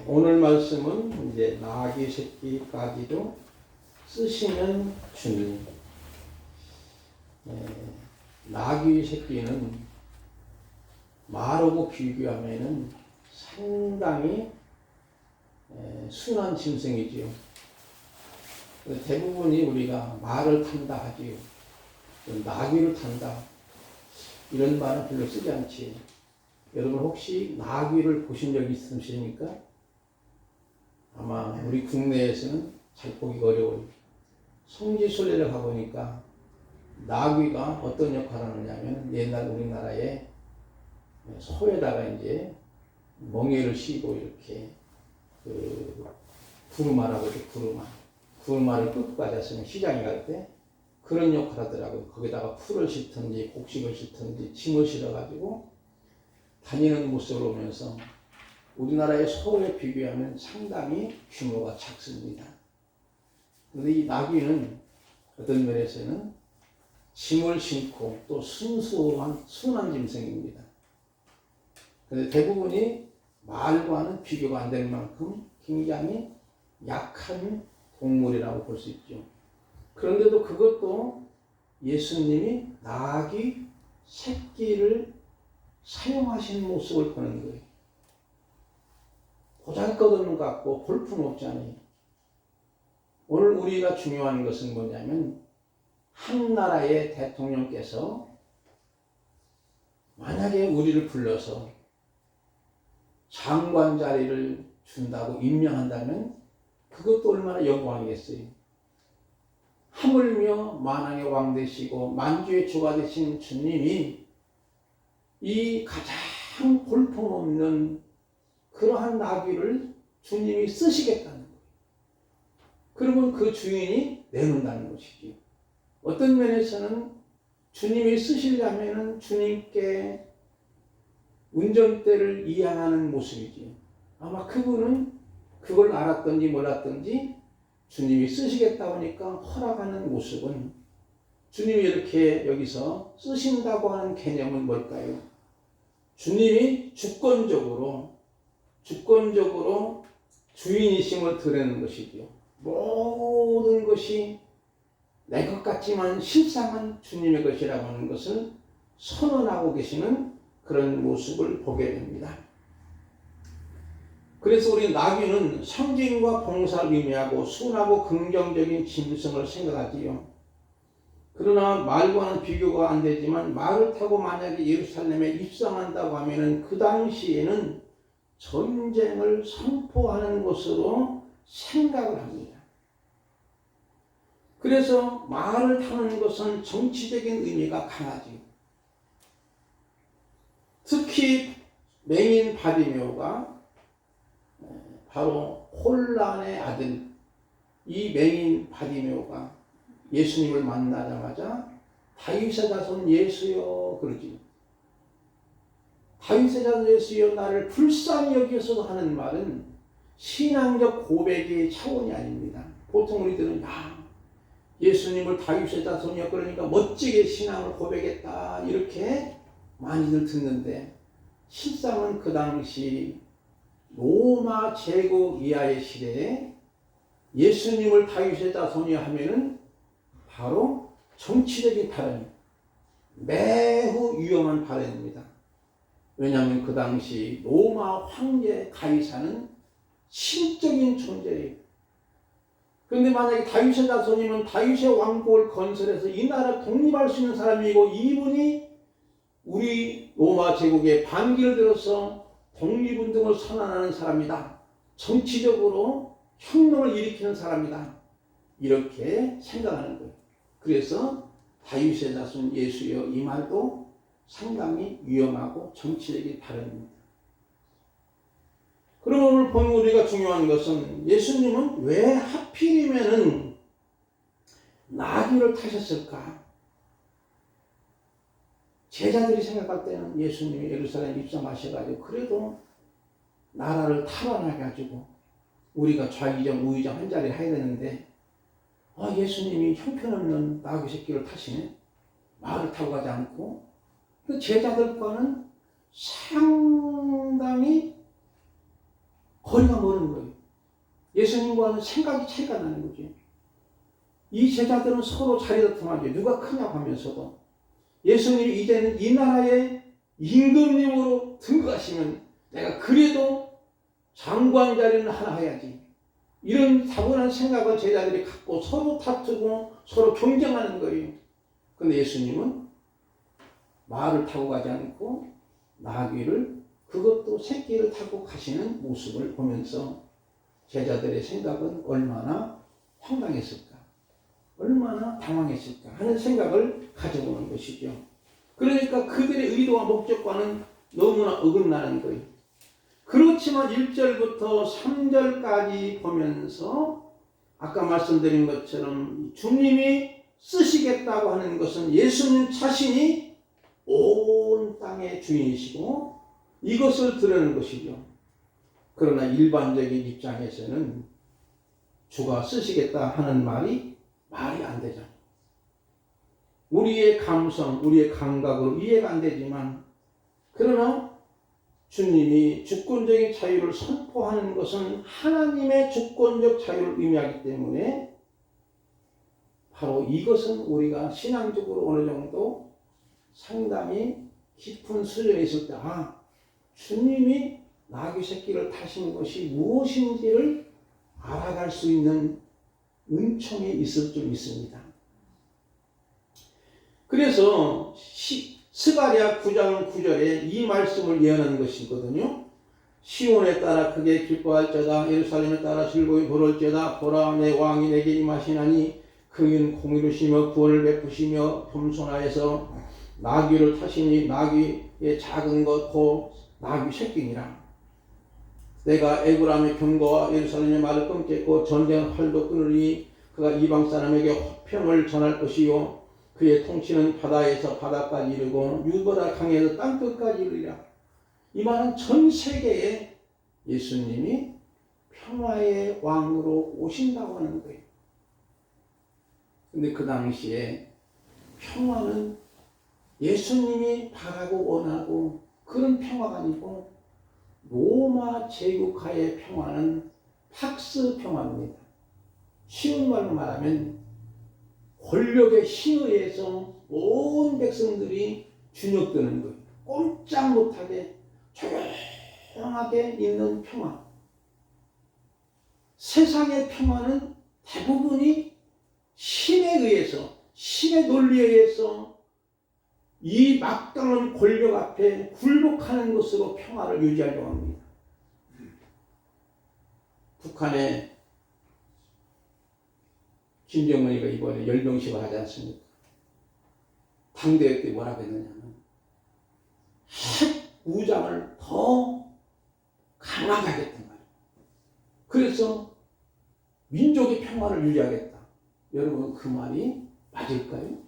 오늘 말씀은 이제 나귀 새끼까지도 쓰시는 주님. 나귀 새끼는 말하고 비교하면은 상당히 순한 짐승이지요. 대부분이 우리가 말을 탄다 하지요. 나귀를 탄다. 이런 말은 별로 쓰지 않지. 여러분 혹시 나귀를 보신 적 있으십니까? 아마 우리 국내에서는 잘 보기가 어려워요. 성지순례를 가보니까 나귀가 어떤 역할을 하느냐면 옛날 우리나라에 소에다가 이제 멍에를 씌고 이렇게 구루마라고 하죠. 구루마를 끌고 가졌으면 시장에 갈 때 그런 역할 하더라고요. 거기다가 풀을 싣든지 곡식을 싣든지 짐을 실어가지고 다니는 모습을 보면서 우리나라의 소에 비교하면 상당히 규모가 작습니다. 그런데 이 나귀는 어떤 면에서는 짐을 싣고 또 순한 짐승입니다. 그런데 대부분이 말과는 비교가 안 될 만큼 굉장히 약한 동물이라고 볼 수 있죠. 그런데도 그것도 예수님이 나귀 새끼를 사용하신 모습을 보는 거예요. 보잘것없는 것 같고 볼품없잖아요. 오늘 우리가 중요한 것은 뭐냐면 한 나라의 대통령께서 만약에 우리를 불러서 장관 자리를 준다고 임명한다면 그것도 얼마나 영광이겠어요. 하물며 만왕의 왕 되시고 만주의 주가 되신 주님이 이 가장 볼품없는 그러한 나귀를 주님이 쓰시겠다는 거예요. 그러면 그 주인이 내놓는다는 것이지. 어떤 면에서는 주님이 쓰시려면 주님께 운전대를 이양하는 모습이지. 아마 그분은 그걸 알았던지 몰랐던지 주님이 쓰시겠다고 하니까 허락하는 모습은 주님이 이렇게 여기서 쓰신다고 하는 개념은 뭘까요? 주님이 주권적으로 주인이심을 드러내는 것이죠. 모든 것이 내 것 같지만 실상은 주님의 것이라고 하는 것을 선언하고 계시는 그런 모습을 보게 됩니다. 그래서 우리 나귀는 섬김과 봉사를 의미하고 순하고 긍정적인 짐승을 생각하지요. 그러나 말과는 비교가 안 되지만 말을 타고 만약에 예루살렘에 입성한다고 하면은 그 당시에는 전쟁을 선포하는 것으로 생각을 합니다. 그래서 말을 타는 것은 정치적인 의미가 강하지요. 특히 맹인 바디메오가 바로 혼란의 아들, 이 맹인 바디메오가 예수님을 만나자마자 다윗의 자손 예수여 그러지. 다윗의 자손 예수여 나를 불쌍히 여기소서 하는 말은 신앙적 고백의 차원이 아닙니다. 보통 우리들은 예수님을 다윗의 자손이여 그러니까 멋지게 신앙을 고백했다 이렇게 많이들 듣는데 실상은 그 당시 로마 제국 이하의 시대에 예수님을 다윗의 자손이여 하면은 바로 정치적인 발언, 매우 위험한 발언입니다. 왜냐하면 그 당시 로마 황제 가이사는 신적인 존재예요. 그런데 만약에 다윗의 자손이면 다윗의 왕국을 건설해서 이 나라 독립할 수 있는 사람이고 이분이 우리 로마 제국의 반기를 들어서 독립운동을 선언하는 사람이다. 정치적으로 혁명을 일으키는 사람이다. 이렇게 생각하는 거예요. 그래서 다윗의 자손 예수여 이 말도 상당히 위험하고 정치적인 발언입니다. 그럼 오늘 보면 우리가 중요한 것은 예수님은 왜 하필이면은 나귀를 타셨을까? 제자들이 생각할 때는 예수님이 예루살렘 입성하셔가지고 그래도 나라를 탈환해가지고 우리가 좌의정 우의정 한 자리를 해야 되는데 예수님이 형편없는 나귀 새끼를 타시네. 말을 타고 가지 않고 그 제자들과는 상당히 거리가 멀은 거예요. 예수님과는 생각이 차이가 나는 거죠. 이 제자들은 서로 자리다툼하죠. 누가 크냐고 하면서도 예수님이 이제는 이 나라의 임금님으로 등극하시면 내가 그래도 장관 자리는 하나 해야지. 이런 타고난 생각을 제자들이 갖고 서로 다투고 서로 경쟁하는 거예요. 근데 예수님은 말을 타고 가지 않고 나귀를, 그것도 새끼를 타고 가시는 모습을 보면서 제자들의 생각은 얼마나 황당했을까, 얼마나 당황했을까 하는 생각을 가져보는 것이죠. 그러니까 그들의 의도와 목적과는 너무나 어긋나는 거예요. 그렇지만 1절부터 3절까지 보면서 아까 말씀드린 것처럼 주님이 쓰시겠다고 하는 것은 예수님 자신이 온 땅의 주인이시고 이것을 드러내는 것이죠. 그러나 일반적인 입장에서는 주가 쓰시겠다 하는 말이 안 되잖아요. 우리의 감성, 우리의 감각으로 이해가 안 되지만, 그러나 주님이 주권적인 자유를 선포하는 것은 하나님의 주권적 자유를 의미하기 때문에 바로 이것은 우리가 신앙적으로 어느 정도 상당히 깊은 수준에 있을 때 주님이 나귀 새끼를 타신 것이 무엇인지를 알아갈 수 있는 은총이 있을 줄 믿습니다. 그래서 스가랴 9장 9절에 이 말씀을 예언하는 것이거든요. 시온에 따라 크게 기뻐할지어다. 예루살렘에 따라 즐거이 부를지어다. 보라, 내 왕이 내게 임하시나니 그는 공의로시며 구원을 베푸시며 겸손하여서 나귀를 타시니 나귀의 작은 것 곧 나귀 새끼니라. 내가 에구람의 병거와 예루살렘의 말을 끊겠고 전쟁 활도 끊으니 그가 이방 사람에게 화평을 전할 것이요 그의 통치는 바다에서 바다까지 이르고 유보라 강에서 땅끝까지 이르리라. 이 말은 전 세계에 예수님이 평화의 왕으로 오신다고 하는 거예요. 근데 그 당시에 평화는 예수님이 바라고 원하고 그런 평화가 아니고 로마 제국하의 평화는 팍스 평화입니다. 쉬운 말로 말하면 권력의 힘에 의해서 온 백성들이 주눅드는 거예요. 꼼짝 못하게 조용하게 있는 평화. 세상의 평화는 대부분이 힘에 의해서, 힘의 논리에 의해서 이 막강한 권력 앞에 굴복하는 것으로 평화를 유지하려고 합니다. 북한의 김정은이가 이번에 열병식을 하지 않습니까? 당대회 때 뭐라고 했느냐면 핵 무장을 더 강하게 하겠단 말이에요. 그래서 민족의 평화를 유지하겠다. 여러분 그 말이 맞을까요?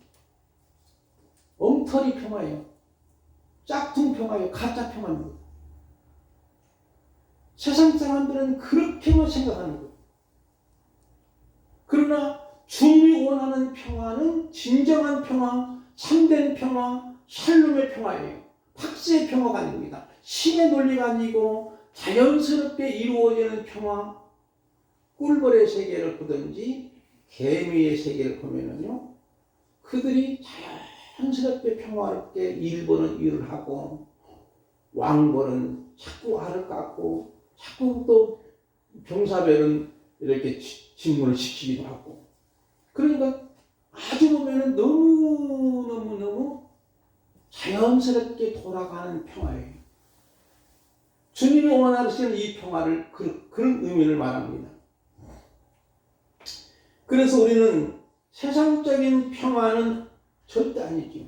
엉터리 평화예요. 짝퉁 평화예요. 가짜 평화입니다. 세상 사람들은 그렇게만 생각하는 거예요. 그러나 주님이 원하는 평화는 진정한 평화, 참된 평화, 샬롬의 평화예요. 팍스의 평화가 아닙니다. 신의 논리가 아니고 자연스럽게 이루어지는 평화. 꿀벌의 세계를 보든지 개미의 세계를 보면은요, 그들이 자연스럽게 평화롭게 일벌은 일을 하고 왕벌은 자꾸 알을 깎고 자꾸 또 병사별은 이렇게 직무를 시키기도 하고, 그러니까 아주 보면은 너무 자연스럽게 돌아가는 평화예요. 주님이 원하시는 이 평화를 그런 의미를 말합니다. 그래서 우리는 세상적인 평화는 절대 아니죠.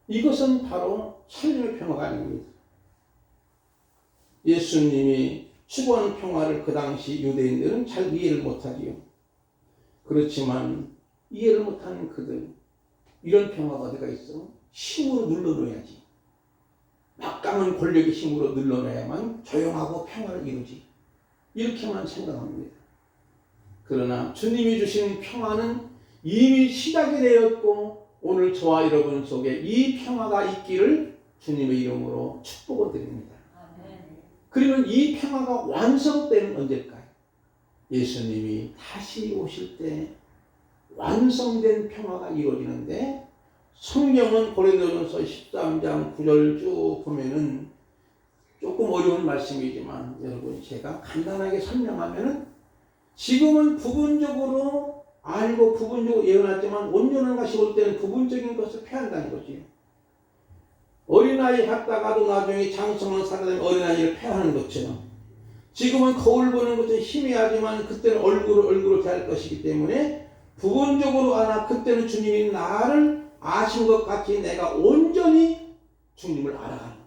이것은 바로 샬롬의 평화가 아닙니다. 예수님이 추구하는 평화를 그 당시 유대인들은 잘 이해를 못하지요. 그렇지만 이해를 못하는 그들, 이런 평화가 어디가 있어? 힘으로 눌러놓아야지. 막강한 권력의 힘으로 눌러놔야만 조용하고 평화를 이루지. 이렇게만 생각합니다. 그러나 주님이 주신 평화는 이미 시작이 되었고 오늘 저와 여러분 속에 이 평화가 있기를 주님의 이름으로 축복을 드립니다. 그러면 이 평화가 완성되는 언제일까요? 예수님이 다시 오실 때 완성된 평화가 이루어지는데, 성경은 고린도전서 13장 9절 쭉 보면은 조금 어려운 말씀이지만 여러분 제가 간단하게 설명하면은, 지금은 부분적으로 알고 부분적으로 예언하지만 온전한 것이 올 때는 부분적인 것을 폐한다는 거지. 어린아이 갖다가도 나중에 장성한 사람이 어린아이를 폐하는 것처럼, 지금은 거울 보는 것은 희미하지만 그때는 얼굴을 대할 것이기 때문에 부분적으로 아나 그때는 주님이 나를 아신 것 같이 내가 온전히 주님을 알아가는 거예요.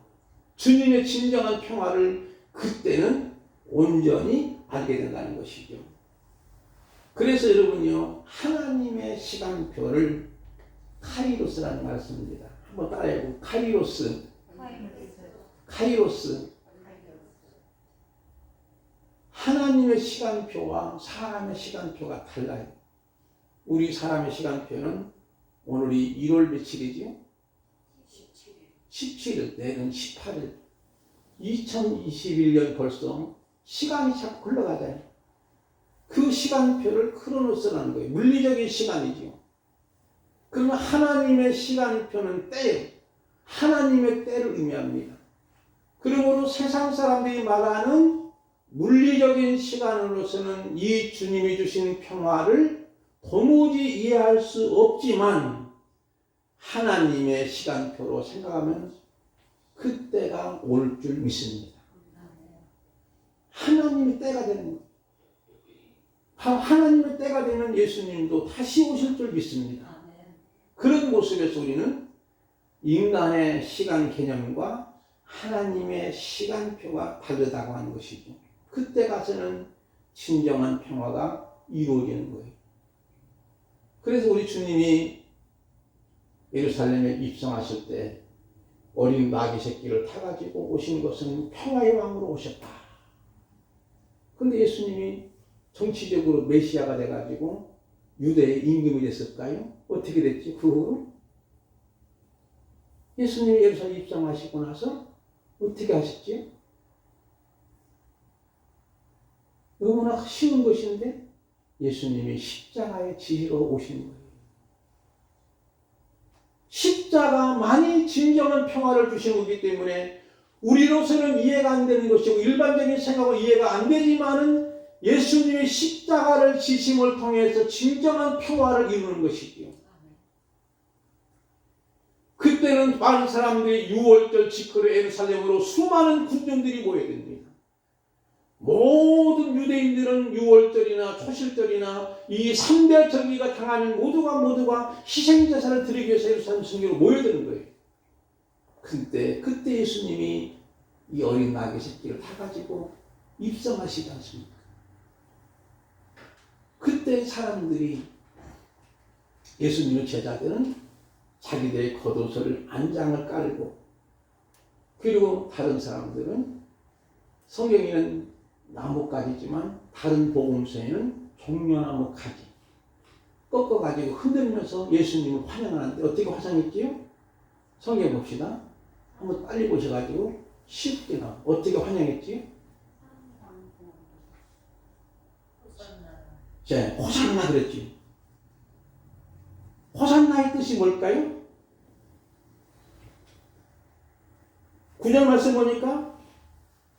주님의 진정한 평화를 그때는 온전히 알게 된다는 것이죠. 그래서 여러분요, 하나님의 시간표를 카이로스라는 말을 씁니다. 한번 따라해보고, 카이로스. 하나님의 시간표와 사람의 시간표가 달라요. 우리 사람의 시간표는 오늘이 1월 며칠이죠? 17일, 내일은 18일. 2021년 벌써 시간이 자꾸 흘러가잖아요. 그 시간표를 크로노스라는 거예요. 물리적인 시간이죠. 그러면 하나님의 시간표는 때예요. 하나님의 때를 의미합니다. 그러므로 세상 사람들이 말하는 물리적인 시간으로서는 이 주님이 주신 평화를 도무지 이해할 수 없지만, 하나님의 시간표로 생각하면 그때가 올 줄 믿습니다. 하나님의 때가 되는 거예요. 하나님의 때가 되면 예수님도 다시 오실 줄 믿습니다. 그런 모습에서 우리는 인간의 시간 개념과 하나님의 시간표가 다르다고 하는 것이죠. 그때 가서는 진정한 평화가 이루어지는 거예요. 그래서 우리 주님이 예루살렘에 입성하실 때 어린 나귀 새끼를 타가지고 오신 것은 평화의 왕으로 오셨다. 그런데 예수님이 정치적으로 메시아가 돼가지고 유대의 임금이 됐을까요? 어떻게 됐지? 그 후로 예수님이 예루살렘에 입성하시고 나서 어떻게 하셨지? 너무나 쉬운 것인데 예수님이 십자가의 지혜로 오신 거예요. 십자가만이 진정한 평화를 주신 거기 때문에 우리로서는 이해가 안 되는 것이고 일반적인 생각은 이해가 안 되지만은 예수님의 십자가를 지심을 통해서 진정한 평화를 이루는 것이지요. 그때는 많은 사람들이 6월절 직후로 예루살렘으로 수많은 군중들이 모여듭니다. 모든 유대인들은 6월절이나 초실절이나 이 3대 절기가 당하면 모두가 희생제사를 드리기 위해서 예루살렘 성경으로 모여드는 거예요. 그때 예수님이 이 어린 나귀 새끼를 타가지고 입성하시지 않습니까? 그때 사람들이, 예수님의 제자들은 자기들의 겉옷을 안장을 깔고, 그리고 다른 사람들은, 성경에는 나뭇가지지만 다른 복음서에는 종려나무 가지 꺾어가지고 흔들면서 예수님을 환영하는데 어떻게 화장했지요? 성경 봅시다. 한번 빨리 보셔가지고 쉽게 나 어떻게 환영했지요? 자, 호산나 그랬지. 호산나의 뜻이 뭘까요? 9절 말씀 보니까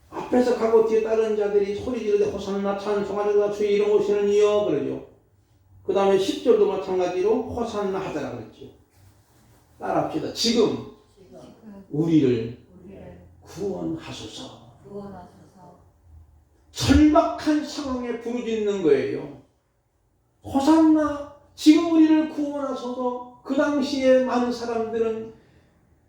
앞에서 가고 뒤에 따르는 자들이 소리 지르되 호산나 찬송하리로다 주의 이름 오시는 이여 그러죠. 그 다음에 10절도 마찬가지로 호산나 하더라 그랬죠. 따라합시다. 지금 우리를 구원하소서. 절박한 상황에 부르짖는 거예요. 호산나, 지금 우리를 구원하소서. 그 당시에 많은 사람들은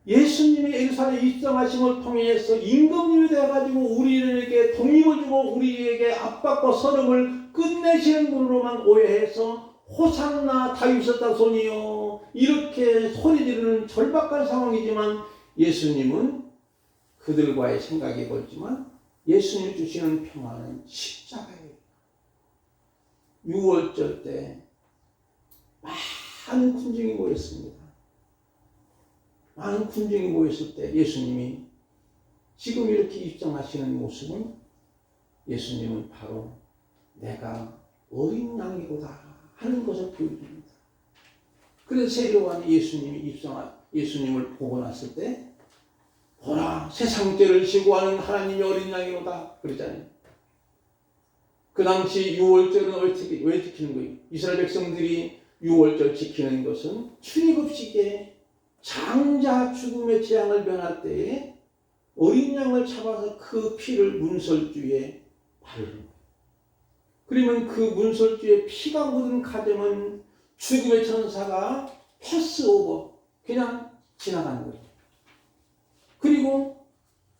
예수님의 예루살렘 입성하심을 통해서 임금님이 되어가지고 우리에게 독립을 주고 우리에게 압박과 서름을 끝내시는 분으로만 오해해서 호산나 다윗의 자손이요 이렇게 소리 지르는 절박한 상황이지만, 예수님은 그들과의 생각이 멀지만 예수님이 주시는 평화는 십자가예요. 6월절 때 많은 군중이 모였습니다. 많은 군중이 모였을 때 예수님이 지금 이렇게 입성하시는 모습은 예수님은 바로 내가 어린 양이로다 하는 것을 보여줍니다. 그래서 세례요한이 예수님을 보고 났을 때 보라 세상 죄를 지고 하는 하나님의 어린 양이로다 그랬잖아요. 그 당시 유월절은 왜 지키는 거예요? 이스라엘 백성들이 유월절 지키는 것은 출애굽식에 장자 죽음의 재앙을 면할 때에 어린 양을 잡아서 그 피를 문설주에 바르는 거예요. 그러면 그 문설주에 피가 묻은 가정은 죽음의 천사가 패스오버 그냥 지나가는 거예요. 그리고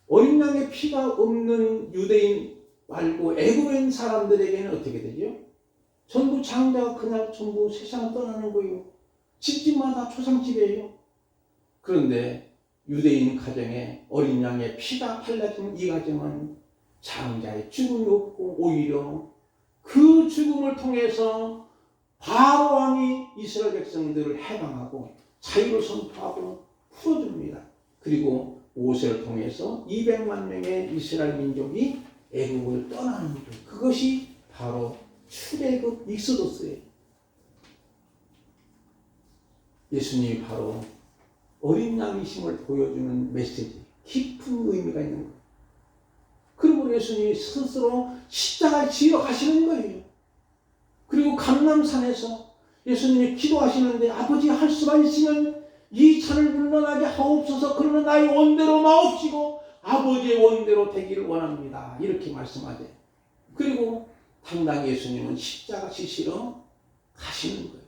어린 양의 피가 없는 유대인 말고 애굽인 사람들에게는 어떻게 되죠? 전부 장자가 그날 전부 세상을 떠나는 거예요. 집집마다 초상집이에요. 그런데 유대인 가정에 어린 양의 피가 발라진 이 가정은 장자의 죽음이 없고 오히려 그 죽음을 통해서 바로 왕이 이스라엘 백성들을 해방하고 자유를 선포하고 풀어줍니다. 그리고 모세를 통해서 200만 명의 이스라엘 민족이 애굽을 떠나는 것. 그것이 바로 출애굽 익소더스예요. 예수님이 바로 어린 양이심을 보여주는 메시지, 깊은 의미가 있는 거예요. 그리고 예수님이 스스로 십자가에 지어 가시는 거예요. 그리고 감람산에서 예수님이 기도하시는데 아버지 할 수가 있으면 이 잔을 물러나게 하옵소서. 그러나 나의 원대로 마옵시고 아버지의 원대로 되기를 원합니다. 이렇게 말씀하죠. 그리고 당당히 예수님은 십자가 지시러 가시는 거예요.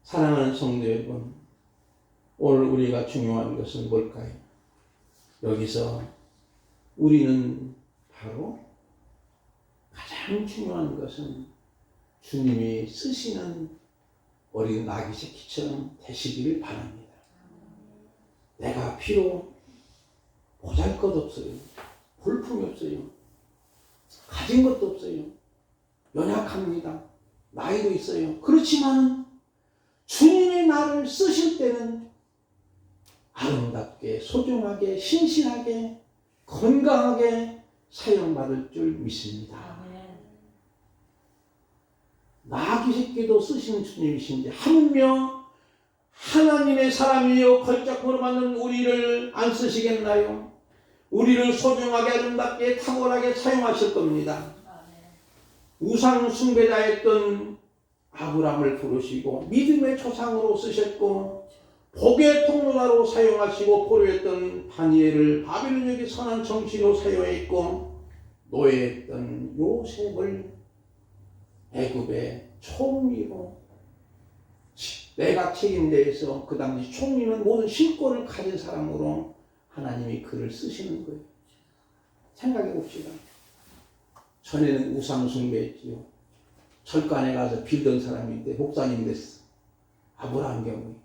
사랑하는 성도 여러분, 오늘 우리가 중요한 것은 뭘까요? 여기서 우리는 바로 가장 중요한 것은 주님이 쓰시는 어린 나귀 새끼처럼 되시기를 바랍니다. 내가 비록 보잘것없어요. 볼품이 없어요. 가진 것도 없어요. 연약합니다. 나이도 있어요. 그렇지만 주님이 나를 쓰실 때는 아름답게, 소중하게, 신실하게, 건강하게 사용받을 줄 믿습니다. 나귀 새끼도 쓰시는 주님이신데 하물며 하나님의 사람이여 걸작으로 만든 우리를 안 쓰시겠나요? 우리를 소중하게 아름답게 탁월하게 사용하실 겁니다. 우상 숭배자였던 아브라함을 부르시고 믿음의 조상으로 쓰셨고 복의 통로자로 사용하시고 포로했던 다니엘을 바빌론에게 선한 정치로 사용했고 노예했던 요셉을 애굽의 총리로 내각 책임대에서 그 당시 총리는 모든 실권을 가진 사람으로 하나님이 그를 쓰시는 거예요. 생각해 봅시다. 전에는 우상숭배했지요. 철간에 가서 빌던 사람인데 목사님이 됐어. 아브라함 경우에.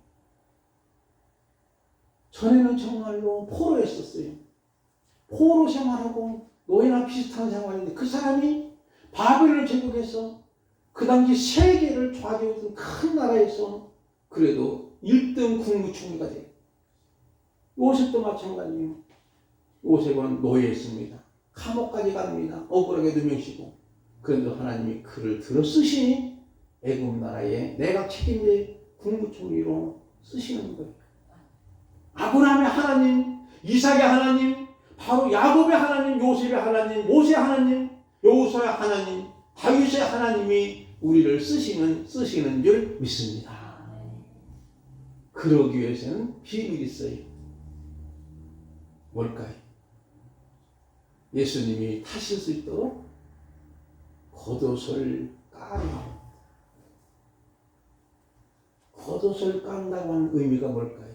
전에는 정말로 포로했었어요. 포로 생활하고 노예나 비슷한 생활인데 그 사람이 바벨론 제국에서 그 당시 세계를 좌지우던 큰 나라에서 그래도 1등 국무총리가 돼요. 요셉도 마찬가지예요. 요셉은 노예했습니다. 감옥까지 갑니다. 억울하게 누명시고. 그런데 하나님이 그를 들어 쓰시니 애굽 나라의 내각 책임제 국무총리로 쓰시는 거예요. 아브라함의 하나님, 이삭의 하나님, 바로 야곱의 하나님, 요셉의 하나님, 모세의 하나님, 여호수아의 하나님, 다윗의 하나님이 우리를 쓰시는 줄 믿습니다. 그러기 위해서는 비밀이 있어요. 뭘까요? 예수님이 타실 수 있도록 겉옷을 까라. 겉옷을 깐다고 하는 의미가 뭘까요?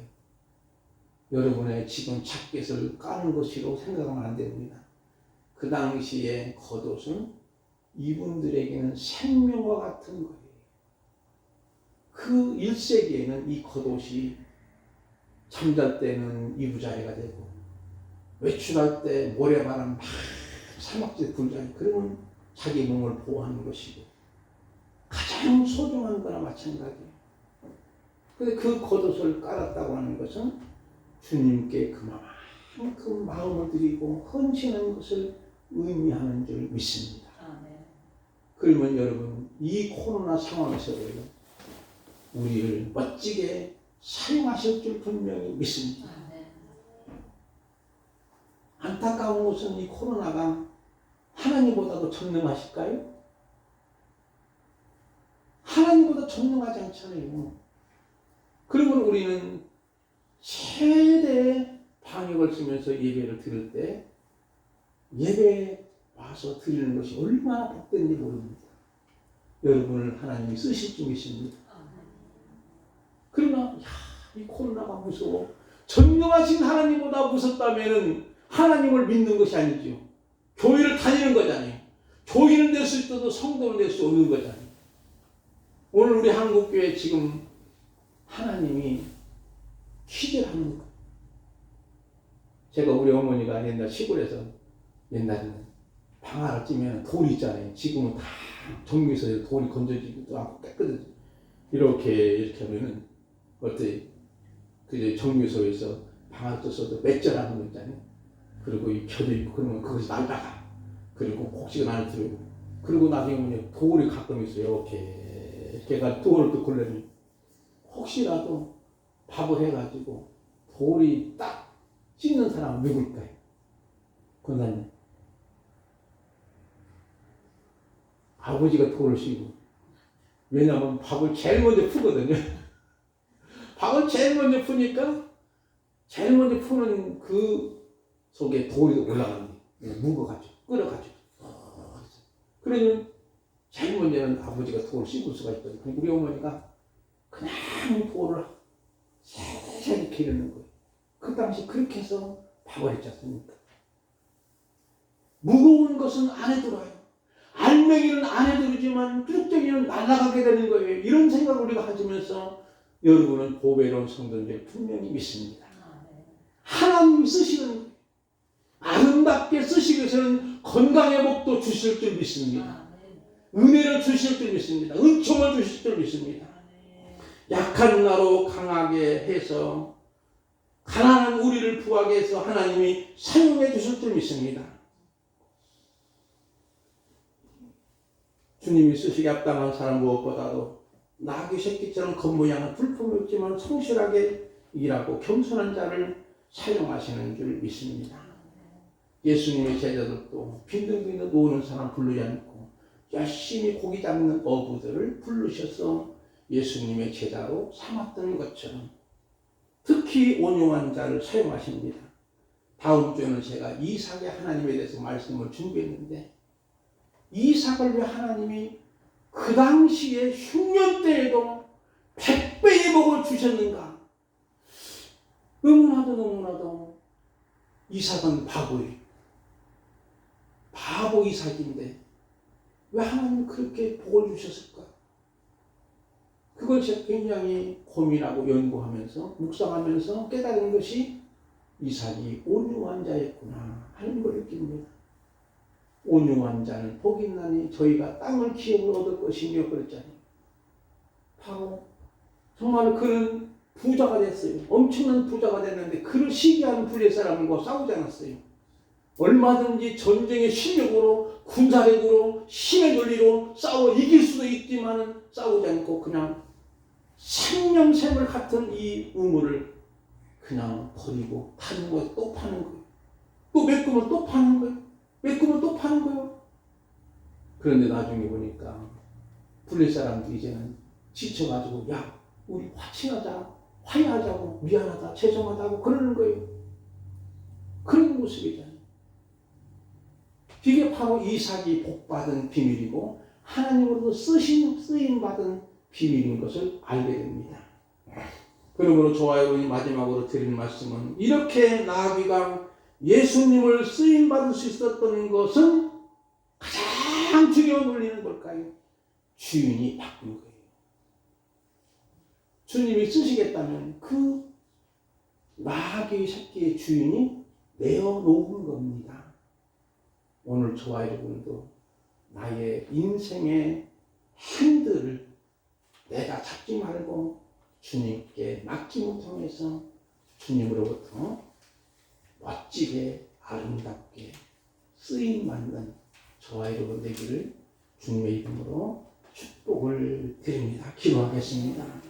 여러분의 지금 자켓을 까는 것으로 생각하면 안 됩니다. 그 당시에 겉옷은 이분들에게는 생명과 같은 거예요. 그 1세기에는 이 겉옷이 잠잘 때는 이부자리가 되고 외출할 때 모래바람 막 사막지 불자리 그러면 자기 몸을 보호하는 것이고 가장 소중한 거나 마찬가지예요. 근데 그 겉옷을 깔았다고 하는 것은 주님께 그만큼 마음을 드리고 헌신하는 것을 의미하는 줄 믿습니다. 그러면 여러분, 이 코로나 상황에서도 우리를 멋지게 사용하실 줄 분명히 믿습니다. 안타까운 것은 이 코로나가 하나님보다도 전능하실까요? 하나님보다 전능하지 않잖아요. 그러면 우리는 최대의 방역을 쓰면서 예배를 드릴 때 예배에 와서 드리는 것이 얼마나 복된지 모릅니다. 여러분을 하나님이 쓰실 줄 믿습니다. 그러나 이 코로나가 무서워. 전능하신 하나님보다 무섭다면 하나님을 믿는 것이 아니죠. 교회를 다니는 거잖아요. 교회는 될 수 있어도 성도는 될 수 없는 거잖아요. 오늘 우리 한국교회 지금 하나님이 퀴즈를 하는 거예요. 제가 우리 어머니가 옛날 시골에서 옛날에는 방아를 찌면 돌이 있잖아요. 지금은 다 정비소에 돌이 건져지기도 하고 깨끗해져. 이렇게 하면은 어때? 그 정비소에서 방아 쪄서도 맷절하는 거 있잖아요. 그리고 이 켜져 있고 그러면 그것이 날다가 그리고 곡식을 안에 들어오고 그리고 나중에 돌이 가끔 있어요. 이렇게 돌을 또 걸려면 혹시라도 밥을 해가지고 돌이 딱 찢는 사람은 누굴까요? 권사님. 아버지가 돌을 씌고. 왜냐하면 밥을 제일 먼저 푸거든요. 밥을 제일 먼저 푸니까 제일 먼저 푸는 그 속에 돌이 올라가는 거예요. 묵어가지고 끓여가지고. 그러면 제일 먼저는 아버지가 돌을 씹을 수가 있거든요. 우리 어머니가 그냥 돌을 세세히 기르는 거예요. 그 당시 그렇게 해서 밥을 했지 않습니까? 무거운 것은 안에 들어요. 알맹이는 안에 들어지만 뚝뚝이는 날아가게 되는 거예요. 이런 생각을 우리가 가지면서 여러분은 보배로운 성도인들 분명히 믿습니다. 하나님이 쓰시는 거예요. 아름답게 쓰시기 위해서는 건강의 복도 주실 줄 믿습니다. 은혜를 주실 줄 믿습니다. 은총을 주실 줄 믿습니다. 약한 나로 강하게 해서 가난한 우리를 부하게 해서 하나님이 사용해 주실 줄 믿습니다. 주님이 쓰시기 합당한 사람 무엇보다도 나귀 새끼처럼 겉모양은 불품이 없지만 성실하게 일하고 겸손한 자를 사용하시는 줄 믿습니다. 예수님의 제자들도 빈둥빈둥 노는 사람 부르지 않고 열심히 고기 잡는 어부들을 부르셔서 예수님의 제자로 삼았던 것처럼 특히 온유한 자를 사용하십니다. 다음 주에는 제가 이삭의 하나님에 대해서 말씀을 준비했는데 이삭을 왜 하나님이 그 당시에 흉년 때에도 100배의 복을 주셨는가? 너무나도 이삭은 바보예요. 바보 이삭인데 왜 하나님이 그렇게 복을 주셨을까? 그걸 제가 굉장히 고민하고 연구하면서 묵상하면서 깨달은 것이 이삭이 온유한 자였구나 하는 걸 느낍니다. 온유한 자는 복이 있나니 저희가 땅을 기업을 얻을 것이며 그랬잖아요. 바로 정말 그는 부자가 됐어요. 엄청난 부자가 됐는데 그를 시기하는 블레 사람과 싸우지 않았어요. 얼마든지 전쟁의 실력으로 군사력으로 힘의 논리로 싸워 이길 수도 있지만 싸우지 않고 그냥 생명샘을 같은 이 우물을 그냥 버리고 파는 거예요. 또 파는 거예요. 또 메꾸면 또 파는 거예요. 메꾸면 또 파는 거예요. 그런데 나중에 보니까 블레 사람들이 이제는 지쳐가지고 야 우리 화친하자 화해하자고 미안하다 죄송하다고 그러는 거예요. 그런 모습이잖아요. 이게 바로 이삭이 복받은 비밀이고 하나님으로도 쓰임받은 비밀인 것을 알게 됩니다. 그러므로 좋아요. 마지막으로 드릴 말씀은 이렇게 나아비가 예수님을 쓰임받을 수 있었던 것은 가장 중요한 원리는 뭘까요? 주인이 바꾼 거예요. 주님이 쓰시겠다면 그 나귀 새끼의 주인이 내어놓은 겁니다. 오늘 저와 여러분도 나의 인생의 핸들을 내가 잡지 말고 주님께 맡김을 통해서 주님으로부터 멋지게 아름답게 쓰임받는 저와 여러분 되기를 주님의 이름으로 축복을 드립니다. 기도하겠습니다.